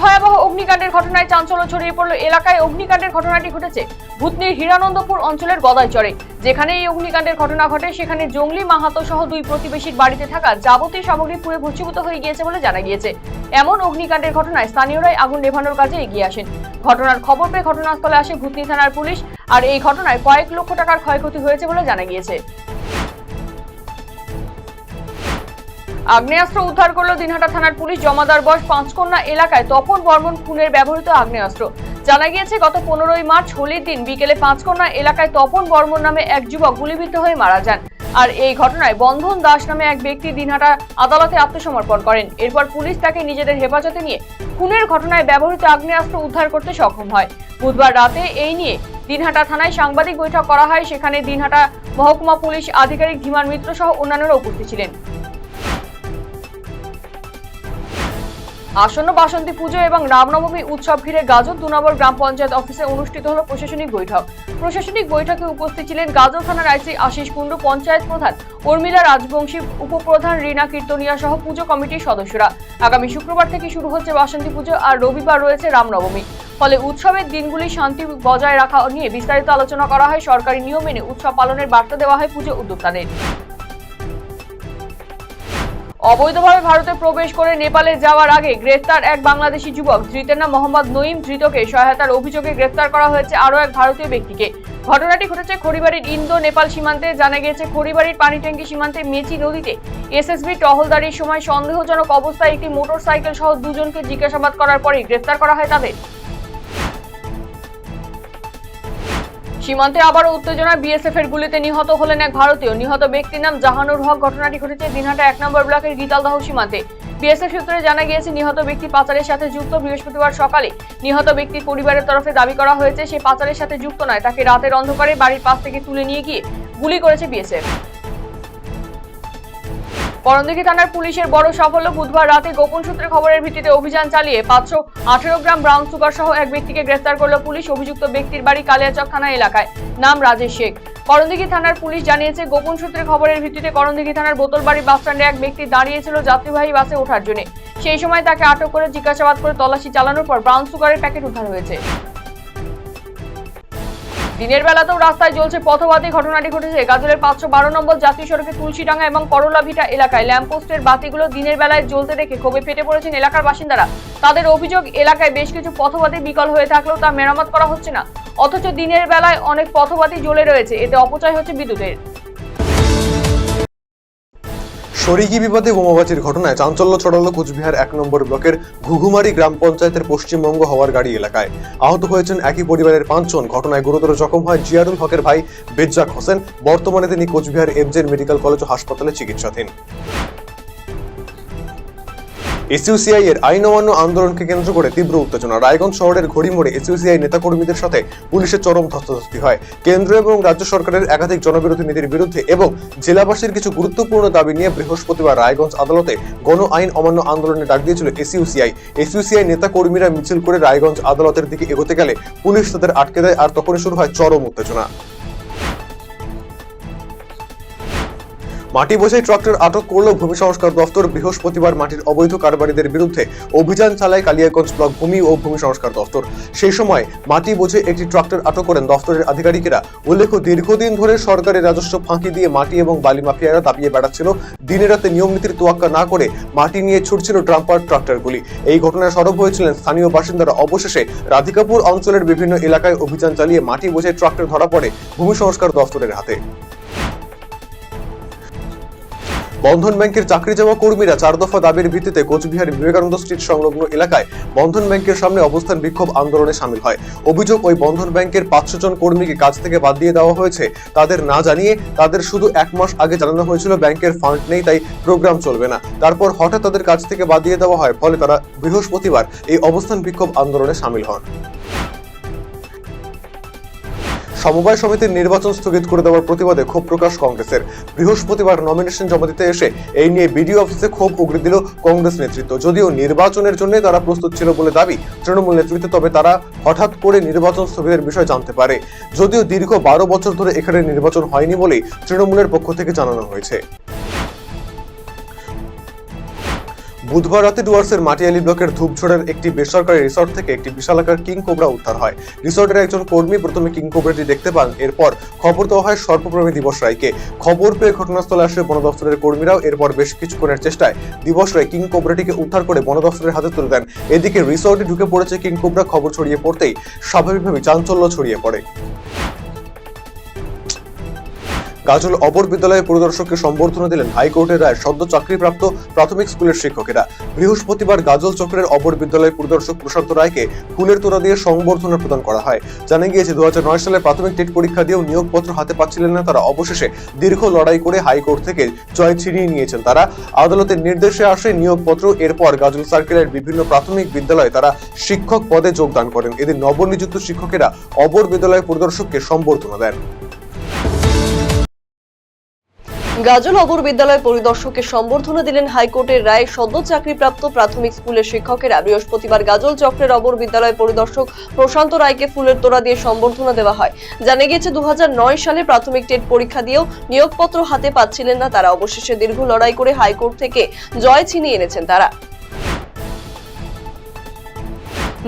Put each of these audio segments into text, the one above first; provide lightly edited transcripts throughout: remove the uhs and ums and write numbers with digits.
ভয়াবহ অগ্নিকাণ্ডের ঘটনায় চাঞ্চল্য ছড়িয়ে পড়ল এলাকায়। অগ্নিকাণ্ডের ঘটনাটি ঘটেছে ভূতনির হিরানন্দপুর অঞ্চলের গদাইচরে। যেখানে এই অগ্নিকাণ্ডের ঘটনা ঘটে সেখানে জঙ্গলি মাহাতো সহ দুই প্রতিবেশীর বাড়িতে থাকা যাবতীয় সামগ্রী পুড়ে ভস্মীভূত হয়ে গিয়েছে বলে জানা গিয়েছে। এমন অগ্নিকাণ্ডের ঘটনায় স্থানীয়রাই আগুন নেভানোর কাজে এগিয়ে আসেন। ঘটনার খবর পেয়ে ঘটনাস্থলে আসে ভূতনি থানার পুলিশ। আর এই ঘটনায় কয়েক লক্ষ টাকার ক্ষয়ক্ষতি হয়েছে বলে জানা গিয়েছে। আগ্নেয়াস্ত্র উদ্ধার করলো দিনহাটা থানার পুলিশ। জমাদার বয়স পাঁচকন্যা এলাকায় তপন বর্মন খুনের ব্যবহৃত আগ্নেয়াস্ত্র। জানা গিয়েছে গত 15ই মার্চ হোলির দিন বিকেলে পাঁচকন্যা এলাকায় তপন বর্মন নামে এক যুবক গুলিবিদ্ধ হয়ে মারা যান। আর এই ঘটনায় বন্ধন দাস নামে এক ব্যক্তি দিনহাটা আদালতে আত্মসমর্পণ করেন। এরপর পুলিশ তাকে নিজেদের হেফাজতে নিয়ে খুনের ঘটনায় ব্যবহৃত আগ্নেয়াস্ত্র উদ্ধার করতে সক্ষম হয়। বুধবার রাতে এই নিয়ে দিনহাটা থানায় সাংবাদিক বৈঠক করা হয়। সেখানে দিনহাটা মহকুমা পুলিশ আধিকারিক ধীমান মিত্র সহ অন্যান্যরা উপস্থিত ছিলেন। আসন্ন বাসন্তী পুজো এবং রামনবমী উৎসব ঘিরে গাজর 2 নম্বর গ্রাম পঞ্চায়েত অফিসে অনুষ্ঠিত হলো প্রশাসনিক বৈঠক। প্রশাসনিক বৈঠকে উপস্থিত ছিলেন গাজর থানার আইসি আশিস কুণ্ডু, পঞ্চায়েত প্রধান উর্মিলা রাজবংশী, উপপ্রধান রীনা কীর্তনিয়া সহ পুজো কমিটির সদস্যরা। আগামী শুক্রবার থেকে শুরু হচ্ছে বাসন্তী পুজো আর রবিবার রয়েছে রামনবমী। ফলে উৎসবের দিনগুলি শান্তি বজায় রাখা নিয়ে বিস্তারিত আলোচনা করা হয়। সরকারি নিয়ম মেনে উৎসব পালনের বার্তা দেওয়া হয় পুজো উদ্যোক্তাদের। অবৈধভাবে ভারতে প্রবেশ করে নেপালে যাওয়ার আগে গ্রেফতার এক বাংলাদেশি যুবক। ধৃতের নাম মোহাম্মদ নঈম। ধৃতকে সহায়তার অভিযোগে গ্রেফতার করা হয়েছে আরও এক ভারতীয় ব্যক্তিকে। ঘটনাটি ঘটেছে খড়িবাড়ির ইন্দো নেপাল সীমান্তে। জানা গিয়েছে খড়িবাড়ির পানিট্যাঙ্কি সীমান্তে মেচি নদীতে এসএসবি টহলদারির সময় সন্দেহজনক অবস্থায় একটি মোটরসাইকেল সহ দুজনকে জিজ্ঞাসাবাদ করার পরেই গ্রেফতার করা হয় তাদের। সীমান্তে আবারও উত্তেজনা। বিএসএফ এর গুলিতে নিহত হলেন এক ভারতীয়। নিহত ব্যক্তির নাম জাহানুর হক। ঘটনাটি ঘটেছে দিনহাটা 1 নম্বর ব্লকের গীতালদাহ সীমান্তে। বিএসএফ সূত্রে জানা গিয়েছে নিহত ব্যক্তি পাচারের সাথে যুক্ত। বৃহস্পতিবার সকালে নিহত ব্যক্তির পরিবারের তরফে দাবি করা হয়েছে সে পাচারের সাথে যুক্ত নয়। তাকে রাতের অন্ধকারে বাড়ির পাশ থেকে তুলে নিয়ে গিয়ে গুলি করেছে বিএসএফ। করণদিঘি থানার পুলিশের বড় সাফল্য। বুধবার রাতে গোপন সূত্রে খবরের ভিত্তিতে অভিযান চালিয়ে 518 গ্রাম ব্রাউন সুগার সহ এক ব্যক্তিকে গ্রেফতার করল পুলিশ। অভিযুক্ত ব্যক্তির বাড়ি কালিয়াচক থানা এলাকায়, নাম রাজেশ শেখ। করণদিঘি থানার পুলিশ জানিয়েছে গোপন সূত্রে খবরের ভিত্তিতে করণদিঘি থানার বোতলবাড়ি বাসস্ট্যান্ডে এক ব্যক্তি দাঁড়িয়েছিল যাত্রীবাহী বাসে ওঠার জন্য। সেই সময় তাকে আটক করে জিজ্ঞাসাবাদ করে তল্লাশি চালানোর পর ব্রাউন সুগারের প্যাকেট উদ্ধার হয়েছে। দিনের বেলাতেও রাস্তায় জ্বলছে পথবাতি। ঘটনাটি ঘটেছে গাজলের 512 নম্বর জাতীয় সড়কে তুলসীডাঙ্গা এবং করলাভিটা এলাকায়। ল্যাম্পপোস্টের বাতিগুলো দিনের বেলায় জ্বলতে দেখে ক্ষোভে ফেটে পড়েছেন এলাকার বাসিন্দারা। তাদের অভিযোগ, এলাকায় বেশ কিছু পথবাতি বিকল হয়ে থাকলেও তা মেরামত করা হচ্ছে না। অথচ দিনের বেলায় অনেক পথবাতি জ্বলে রয়েছে, এতে অপচয় হচ্ছে বিদ্যুতের। শরিকি বিবাদে বোমাবাজির ঘটনায় চাঞ্চল্য ছড়ালো কোচবিহার 1 নম্বর ব্লকের ঘুঘুমারি গ্রাম পঞ্চায়েতের পশ্চিমবঙ্গ হওয়ার গাড়ি এলাকায়। আহত হয়েছেন একই পরিবারের 5 জন। ঘটনায় গুরুতর জখম হয় জিয়ারুল হকের ভাই বেজ্জাক হোসেন। বর্তমানে তিনি কোচবিহার এফজেড মেডিকেল কলেজ ও হাসপাতালে চিকিৎসাধীন। এসইউসিআই এর আইন অমান্য আন্দোলনকে কেন্দ্র করে তীব্র উত্তেজনা। রায়গঞ্জ শহরের ঘড়িমোড়ে এসইউসিআই নেতাকর্মীদের সাথে পুলিশের চরম ধস্তাধস্তি হয়। কেন্দ্র এবং রাজ্য সরকারের একাধিক জনবিরোধী নীতির বিরুদ্ধে এবং জেলাবাসীর কিছু গুরুত্বপূর্ণ দাবি নিয়ে বৃহস্পতিবার রায়গঞ্জ আদালতে গণ আইন অমান্য আন্দোলনের ডাক দিয়েছিল এসইউসিআই। এসইউসিআই নেতাকর্মীরা মিছিল করে রায়গঞ্জ আদালতের দিকে এগোতে গেলে পুলিশ তাদের আটকে দেয়। আর তখনই শুরু হয় চরম উত্তেজনা। মাটি বোঝাই ট্রাক্টর আটক করল ভূমি সংস্কার দফতর। বৃহস্পতিবার মাটির অবৈধ কারবারিদের বিরুদ্ধে অভিযান চালায় কালিয়াগঞ্জ ব্লক ভূমি ও ভূমি সংস্কার দফতর। সেই সময় মাটি বোঝে একটি ট্রাক্টর আটক করেন দফতরের আধিকারিকেরা। উল্লেখ্য, দীর্ঘদিন ধরে সরকারি রাজস্ব ফাঁকি দিয়ে মাটি এবং বালি মাফিয়ারা দাপিয়ে বেড়াচ্ছিল। দিনে রাতে নিয়ম নীতির তোয়াক্কা না করে মাটি নিয়ে ছুটছিল ড্রাম্পার ট্রাক্টরগুলি। এই ঘটনায় সরব হয়েছিলেন স্থানীয় বাসিন্দারা। অবশেষে রাধিকাপুর অঞ্চলের বিভিন্ন এলাকায় অভিযান চালিয়ে মাটি বোঝাই ট্রাক্টর ধরা পড়ে ভূমি সংস্কার দফতরের হাতে। বন্ধন ব্যাংকের চাকরি যাওয়া কর্মীরা 4 দফা দাবির ভিত্তিতে কোচবিহার বিবেকানন্দ স্ট্রিট সংলগ্ন এলাকায় বন্ধন ব্যাংকের সামনে অবস্থান বিক্ষোভ আন্দোলনে সামিল হয়। অভিযোগ, ওই বন্ধন ব্যাংকের 500 জন কর্মীকে কাজ থেকে বাদ দিয়ে দেওয়া হয়েছে তাদের না জানিয়ে। তাদের শুধু 1 মাস আগে জানানো হয়েছিল ব্যাংকের ফান্ড নেই, তাই প্রোগ্রাম চলবে না। তারপর হঠাৎ তাদের কাজ থেকে বাদ দিয়ে দেওয়া হয়। ফলে তারা বৃহস্পতিবার এই অবস্থান বিক্ষোভ আন্দোলনে সামিল হন। সমবায় সমিতির নির্বাচন স্থগিত করে দেওয়ার প্রতিবাদে ক্ষোভ প্রকাশ কংগ্রেসের। বৃহস্পতিবার নমিনেশন জমা দিতে এসে এই নিয়ে বিডিও অফিসে ক্ষোভ উগরে দিল কংগ্রেস নেতৃত্ব। যদিও নির্বাচনের জন্য তারা প্রস্তুত ছিল বলে দাবি তৃণমূল নেতৃত্ব, তবে তারা হঠাৎ করে নির্বাচন স্থগিতের বিষয় জানতে পারে। যদিও দীর্ঘ 12 বছর ধরে এখানে নির্বাচন হয়নি বলেই তৃণমূলের পক্ষ থেকে জানানো হয়েছে। বুধবার রাতে ডুয়ার্সের মাটিয়ালি ব্লকের ধূপঝড়ের একটি বেসরকারি রিসর্ট থেকে একটি বিশালাকার কিং কোবরা উদ্ধার হয়। রিসর্টের একজন কর্মী প্রথমে কিং কোবরাটি দেখতে পান, এরপর খবর দেওয়া হয় সর্পপ্রেমী দিবস রায়কে। খবর পেয়ে ঘটনাস্থলে আসে বন দপ্তরের কর্মীরাও। এরপর বেশ কিছুক্ষণের চেষ্টায় দিবস রায় কিং কোবরাটিকে উদ্ধার করে বন দপ্তরের হাতে তুলে দেন। এদিকে রিসর্টে ঢুকে পড়েছে কিং কোবরা। খবর ছড়িয়ে পড়তেই স্বাভাবিকভাবে চাঞ্চল্য ছড়িয়ে পড়ে। গাজল অবর বিদ্যালয়ের পরিদর্শককে সম্বর্ধনা দিলেন হাইকোর্টের রায় সদ্য চাকরিপ্রাপ্ত প্রাথমিক স্কুলের শিক্ষকেরা। বৃহস্পতিবার গাজল চক্রের অবর বিদ্যালয়ের পরিদর্শক প্রশান্ত রায়কে ফুলের তোড়া দিয়ে সংবর্ধনা প্রদান করা হয়। জানা গিয়েছে 2009 সালে প্রাথমিক টেট পরীক্ষা দিয়েও নিয়োগপত্র হাতে পাচ্ছিলেন না তারা। অবশেষে দীর্ঘ লড়াই করে হাইকোর্ট থেকে জয় ছিনিয়ে নিয়েছেন তারা। আদালতের নির্দেশে আসে নিয়োগপত্র। এরপর গাজল সার্কেলের বিভিন্ন প্রাথমিক বিদ্যালয়ে তারা শিক্ষক পদে যোগদান করেন। এদিন নবনিযুক্ত শিক্ষকেরা অবর বিদ্যালয় পরিদর্শককে সম্বর্ধনা দেন। গাজল অবর বিদ্যালয় পরিদর্শককে সম্বর্ধনা দিলেন হাইকোর্টের রায় সদ্য চাকরিপ্রাপ্ত প্রাথমিক স্কুলের শিক্ষকেরা। বৃহস্পতিবার গাজল চক্রের অবর বিদ্যালয় পরিদর্শক প্রশান্ত রায়কে ফুলের তোড়া দিয়ে সম্বর্ধনা দেওয়া হয়। জানা গিয়েছে 2009 সালে প্রাথমিক টেট পরীক্ষা দিয়েও নিয়োগপত্র হাতে পাচ্ছিলেন না তারা। অবশেষে দীর্ঘ লড়াই করে হাইকোর্ট থেকে জয় ছিনিয়ে এনেছেন তারা।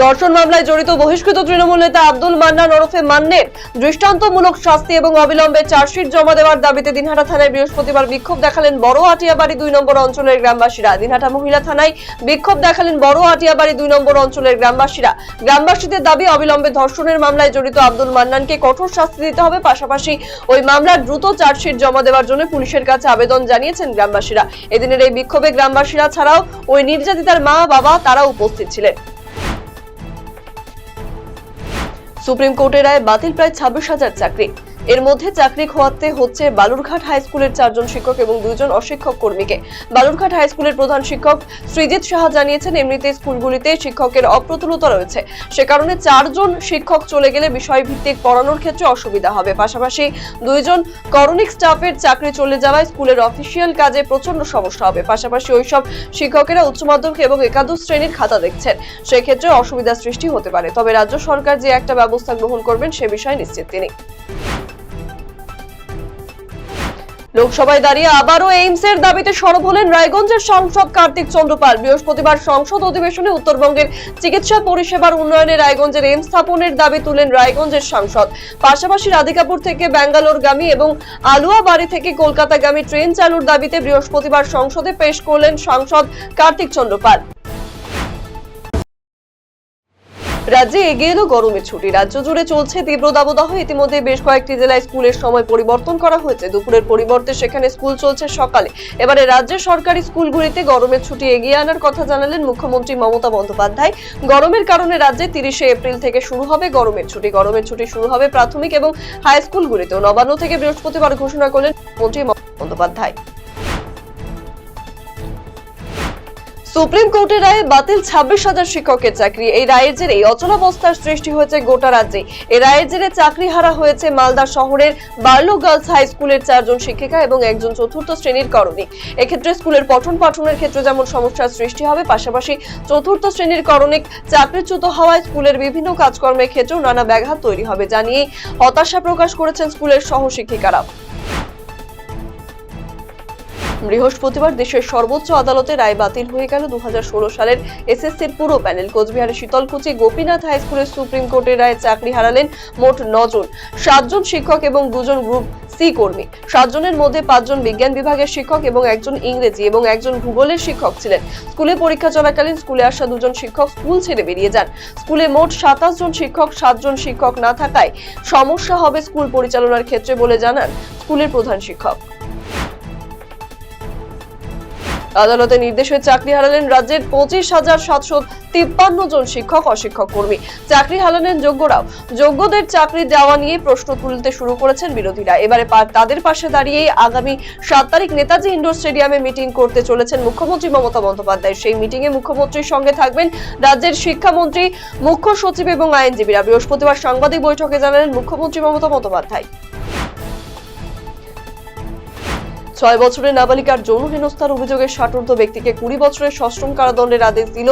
ধর্ষণ মামলায় জড়িত বহিষ্কৃত তৃণমূল নেতা আব্দুল মান্নান ওরফে মান্নের দৃষ্টান্তমূলক শাস্তি এবং অবিলম্বে চার্জশিট জমা দেওয়ার দাবিতে দিনহাটা থানায় বৃহস্পতিবার বিক্ষোভ দেখালেন বড় আটিয়াবাড়ি 2 নম্বর অঞ্চলের গ্রামবাসীরা। দিনহাটা মহিলা থানায় বিক্ষোভ দেখালেন বড় আটিয়াবাড়ি 2 নম্বর অঞ্চলের গ্রামবাসীরা। গ্রামবাসীদের দাবি অবিলম্বে ধর্ষণের মামলায় জড়িত আব্দুল মান্নানকে কঠোর শাস্তি দিতে হবে। পাশাপাশি ওই মামলার দ্রুত চার্জশিট জমা দেওয়ার জন্য পুলিশের কাছে আবেদন জানিয়েছেন গ্রামবাসীরা। এদিনের এই বিক্ষোভে গ্রামবাসীরা ছাড়াও ওই নির্যাতিতার মা বাবা তারা উপস্থিত ছিলেন। সুপ্রিম কোর্টের রায় বাতিল প্রায় 26,000 চাকরি। এর মধ্যে চাকরি খোয়াতে হচ্ছে বালুরঘাট হাই স্কুলের 4 জন শিক্ষক এবং 2 জন অশিক্ষক কর্মীকে। বালুরঘাট হাই স্কুলের প্রধান শিক্ষক সৃজিত সাহা জানিয়েছেন, এমনিতে স্কুলগুলিতে শিক্ষকের অপ্রতুলতা রয়েছে, সে কারণে 4 জন শিক্ষক চলে গেলে বিষয়ভিত্তিক পড়ানোর ক্ষেত্রে অসুবিধা হবে। পাশাপাশি 2 জন করণিক স্টাফের চাকরি চলে যাওয়ায় স্কুলের অফিসিয়াল কাজে প্রচন্ড সমস্যা হবে। পাশাপাশি ওইসব শিক্ষকেরা উচ্চ মাধ্যমিক এবং একাদশ শ্রেণীর খাতা দেখছেন, সেক্ষেত্রে অসুবিধা সৃষ্টি হতে পারে। তবে রাজ্য সরকার যে একটা ব্যবস্থা গ্রহণ করবেন সে বিষয়ে নিশ্চিত তিনি। লোকসভায় দাঁড়িয়ে আবারও এইমসের দাবিতে সরব হলেন রায়গঞ্জের সাংসদ কার্তিক চন্দ্রপাল। বৃহস্পতিবার সংসদ অধিবেশনে উত্তরবঙ্গের চিকিৎসা পরিষেবার উন্নয়নে রায়গঞ্জের এইমস স্থাপনের দাবি তুলেন রায়গঞ্জের সাংসদ। পাশাপাশি রাধিকাপুর থেকে ব্যাঙ্গালোরগামী এবং আলুয়াবাড়ি থেকে কলকাতাগামী ট্রেন চালুর দাবিতে বৃহস্পতিবার সংসদে পেশ করলেন সাংসদ কার্তিক চন্দ্রপাল। রাজ্যে এগিয়ে এলো গরমের ছুটি। রাজ্য জুড়ে চলছে তীব্র দাবদাহ। ইতিমধ্যে বেশ কয়েকটি জেলায় স্কুলের সময় পরিবর্তন করা হয়েছে। দুপুরের পরিবর্তে সেখানে স্কুল চলছে সকালে। এবারে রাজ্যের সরকারি স্কুলগুলিতে গরমের ছুটি এগিয়ে আনার কথা জানালেন মুখ্যমন্ত্রী মমতা বন্দ্যোপাধ্যায়। গরমের কারণে রাজ্যে 30শে এপ্রিল থেকে শুরু হবে গরমের ছুটি। গরমের ছুটি শুরু হবে প্রাথমিক এবং হাই স্কুলগুলিতেও। নবান্ন থেকে বৃহস্পতিবার ঘোষণা করলেন মুখ্যমন্ত্রী মমতা বন্দ্যোপাধ্যায়। সুপ্রিম কোর্টের রায়ে বাতিল 26,000 শিক্ষকের চাকরি। এই রায়ের জেরে অচলাবস্থার সৃষ্টি হয়েছে গোটা রাজ্যে। এই রায়ের জেরে চাকরি হারা হয়েছে মালদা শহরের বার্লো গার্লস হাই স্কুলের 4 জন শিক্ষিকা এবং একজন চতুর্থ শ্রেণীর করণিক। এক্ষেত্রে স্কুলের পঠন পাঠনের ক্ষেত্রে যেমন সমস্যার সৃষ্টি হবে, পাশাপাশি চতুর্থ শ্রেণীর করণিক চাকরিচ্যুত হওয়ায় স্কুলের বিভিন্ন কাজকর্মের ক্ষেত্রেও নানা ব্যাঘাত তৈরি হবে, জানিয়ে হতাশা প্রকাশ করেছেন স্কুলের সহশিক্ষিকারা। বৃহস্পতিবার দেশের সর্বোচ্চ আদালতে রায় বাতিল হয়ে গেল 2016 সালের এসএসসির পুরো প্যানেল। কোচবিহারের শীতলকুচি গোপীনাথ হাই স্কুলের সুপ্রিম কোর্টের রায়ে চাকরি হারালেন মোট 9 জন, 7 জন শিক্ষক এবং 2 জন গ্রুপ সি কর্মী। 7 জনের মধ্যে 5 জন বিজ্ঞান বিভাগের শিক্ষক এবং 1 জন ইংরেজি এবং 1 জন ভূগোলের শিক্ষক ছিলেন। স্কুলে পরীক্ষা চলাকালীন স্কুলে আসা 2 জন শিক্ষক স্কুল ছেড়ে বেরিয়ে যান। স্কুলে মোট 27 জন শিক্ষক, 7 জন শিক্ষক না থাকায় সমস্যা হবে স্কুল পরিচালনার ক্ষেত্রে বলে জানান স্কুলের প্রধান শিক্ষক। আদালতের নির্দেশে চাকরি হারালেন রাজ্যের 25,753 জন শিক্ষক অশিক্ষক কর্মী। চাকরি হারালেন যোগ্যরাও। যোগ্যদের চাকরি দেওয়া নিয়ে প্রশ্ন তুলতে শুরু করেছেন বিরোধীরা। এবারে তাদের পাশে দাঁড়িয়ে আগামী 7 তারিখ নেতাজি ইন্ডোর স্টেডিয়ামে মিটিং করতে চলেছেন মুখ্যমন্ত্রী মমতা বন্দ্যোপাধ্যায়। সেই মিটিংয়ে মুখ্যমন্ত্রীর সঙ্গে থাকবেন রাজ্যের শিক্ষামন্ত্রী, মুখ্য সচিব এবং আইনজীবীরা। বৃহস্পতিবার সাংবাদিক বৈঠকে জানালেন মুখ্যমন্ত্রী মমতা বন্দ্যোপাধ্যায়। 6 বছরের নাবালিকার যৌন হেনস্থার অভিযোগে ষাটোর্ধ্ব ব্যক্তিকে 20 বছরের সশ্রম কারাদণ্ডের আদেশ দিল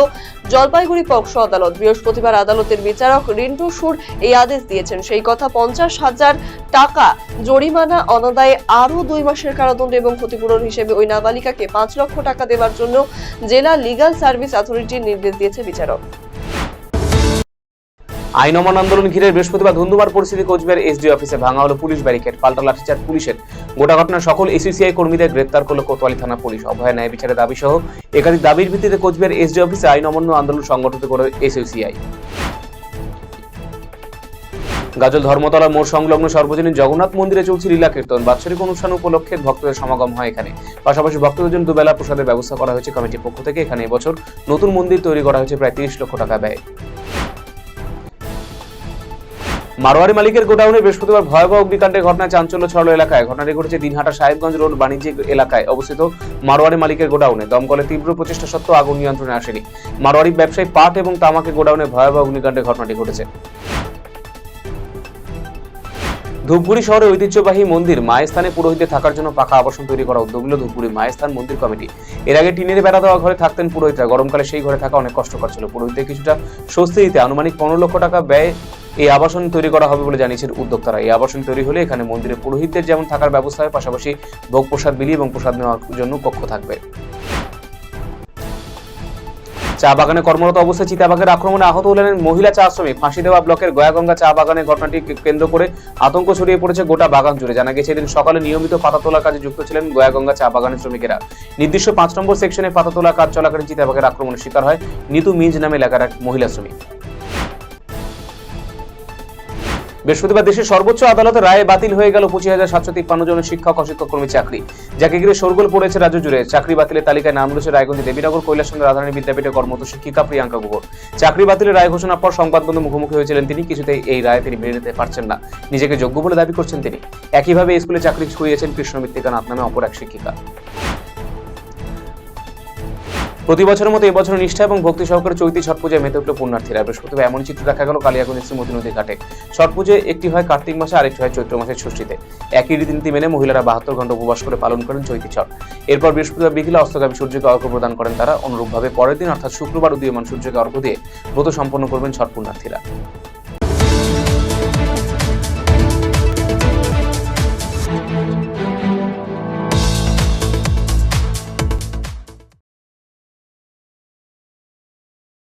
জলপাইগুড়ি পক্সো আদালত। বৃহস্পতিবার আদালতের বিচারক রিন্টু সুর এই আদেশ দিয়েছেন। সেই কথা 50,000 টাকা জরিমানা অনাদায়ে আরও 2 মাসের কারাদণ্ড এবং ক্ষতিপূরণ হিসেবে ওই নাবালিকাকে 5 লক্ষ টাকা দেওয়ার জন্য জেলা লিগ্যাল সার্ভিস অথরিটির নির্দেশ দিয়েছে বিচারক। আইন অমান্য আন্দোলন ঘিরে বৃহস্পতিবার ধুন্ধুমার পরিস্থিতি। কোচবিহার এসডি অফিসে ভাঙা হলো পুলিশ ব্যারিকেড, পাল্টা লাঠিচার্জ পুলিশের। গোটা ঘটনা সকল এসইসিআই কর্মীদের গ্রেপ্তার করলো কোতোয়ালি থানা পুলিশ। অভয় ন্যায় বিচারের দাবি সহ একাধিক দাবির ভিত্তিতে কোচবিহার এসডি অফিসে আইন অমান্য আন্দোলন সংগঠিত করে এসইসিআই। গাজল ধর্মতলা মোড় সংলগ্ন সর্বজনীন জগন্নাথ মন্দিরে চলছে লীলা কীর্তন। বাৎসরিক অনুষ্ঠান উপলক্ষে ভক্তদের সমাগম হয় এখানে। পাশাপাশি ভক্তদের জন্য দুবেলা প্রসাদের ব্যবস্থা করা হয়েছে কমিটির পক্ষ থেকে। এখানে এবছর নতুন মন্দির তৈরি করা হয়েছে প্রায় 30 লক্ষ টাকা ব্যয়। মারোয়ারি মালিকের গোডাউনে বৃহস্পতিবার ভয়াবহ অগ্নিকাণ্ডের ঘটনায় চাঞ্চল্য ছড়ালো এলাকায়। ঘটনাটি ঘটেছে দিনহাটা সাহেবগঞ্জ রোড বাণিজ্যিক এলাকায় অবস্থিত মারোয়ারি মালিকের গোডাউনে। দমকলের তীব্র প্রচেষ্টা সত্ত্বেও আগুন নিয়ন্ত্রণে আসেনি। মারোয়ারি ব্যবসায়ী পাট এবং তামাকের গোডাউনে ভয়াবহ অগ্নিকাণ্ডের ঘটনাটি ঘটেছে। ধূপগুড়ি শহরের ঐতিহ্যবাহী মন্দির মায়েস্থানে পুরোহিতদের থাকার জন্য পাকা আবাসন তৈরি করা উদ্যোগ নিল ধূপগুড়ি মায়েস্থান মন্দির কমিটি। এর আগে টিনের বেড়া দেওয়া ঘরে থাকতেন পুরোহিতরা। গরমকালে সেই ঘরে থাকা অনেক কষ্টকর ছিল। পুরোহিতদের কিছুটা স্বস্তি দিতে আনুমানিক 15 লক্ষ টাকা ব্যয় এই আবাসন তৈরি করা হবে বলে জানিয়েছেন উদ্যোক্তারা। এই আবাসন তৈরি হলে এখানে মন্দিরে পুরোহিতদের যেমন থাকার ব্যবস্থা হয়, পাশাপাশি ভোগ প্রসাদ বিলি এবং প্রসাদ নেওয়ার জন্য কক্ষ থাকবে। চা বাগানে কর্মরত অবস্থায় চিতাবাঘের আক্রমণে আহত হলেন মহিলা চা শ্রমিক। ফাঁসি দেওয়া ব্লকের গয়াগঙ্গা চা বাগানের ঘটনাটি কেন্দ্র করে আতঙ্ক ছড়িয়ে পড়েছে গোটা বাগান জুড়ে। জানা গেছে এদিন সকালে নিয়মিত পাতা তোলার কাজে যুক্ত ছিলেন গয়াগঙ্গা চা বাগানের শ্রমিকেরা। নির্দিষ্ট 5 নম্বর সেকশনে পাতা তোলার কাজ চলাকালীন চিতাবাঘের আক্রমণের শিকার হয় নিতু মিঞ্জ নামে এলাকার এক মহিলা শ্রমিক। বৃহস্পতিবার দেশের সর্বোচ্চ আদালতের রায়ে বাতিল হয়ে গেল 25,753 জনের শিক্ষক অশিক্ষক কর্মী চাকরি, যাকে ঘিরে শোরগোল পড়েছে রাজ্য জুড়ে। চাকরি বাতিলের তালিকায় নাম রয়েছে রায়গঞ্জের দেবীনগর কৈলাসচন্দ্র রাধারানী বিদ্যাপীঠে কর্মরত শিক্ষিকা প্রিয়াঙ্কা গুহ। চাকরি বাতিলের রায় ঘোষণার পর সংবাদবন্ধের মুখোমুখি হয়েছিলেন তিনি। কিছুতেই এই রায় তিনি মেনে নিতে পারছেন না, নিজেকে যোগ্য বলে দাবি করছেন তিনি। একইভাবে স্কুলে চাকরি ছুঁয়েছেন কৃষ্ণ মৃত্তিকা নাথ নামে অপর এক শিক্ষিকা। প্রতি বছরের মতো এবছর নিষ্ঠা এবং ভক্তি সহকারে চৈতি ছট পূজায় মেতে উঠল পুণ্যার্থীরা। বৃহস্পতিবার এমন চিত্র দেখা গেল কালিয়াগঞ্জ শ্রীমতী নদী ঘাটে। ছট পুজোয় একটি হয় কার্তিক মাসে, আরেকটি হয় চৈত্র মাসের ষষ্ঠীতে। একই রীতিনীতি মেনে মহিলারা 72 ঘন্টা উপবাস করে পালন করেন চৈতি ছট। এরপর বৃহস্পতিবার বিকেলে অস্তগামী সূর্যকে অর্ঘ্য প্রদান করেন তারা। অনুরূপভাবে পরের দিন অর্থাৎ শুক্রবার উদীয়মান সূর্যকে অর্ঘ্য দিয়ে ব্রত সম্পন্ন করবেন ছট পুণ্যার্থীরা।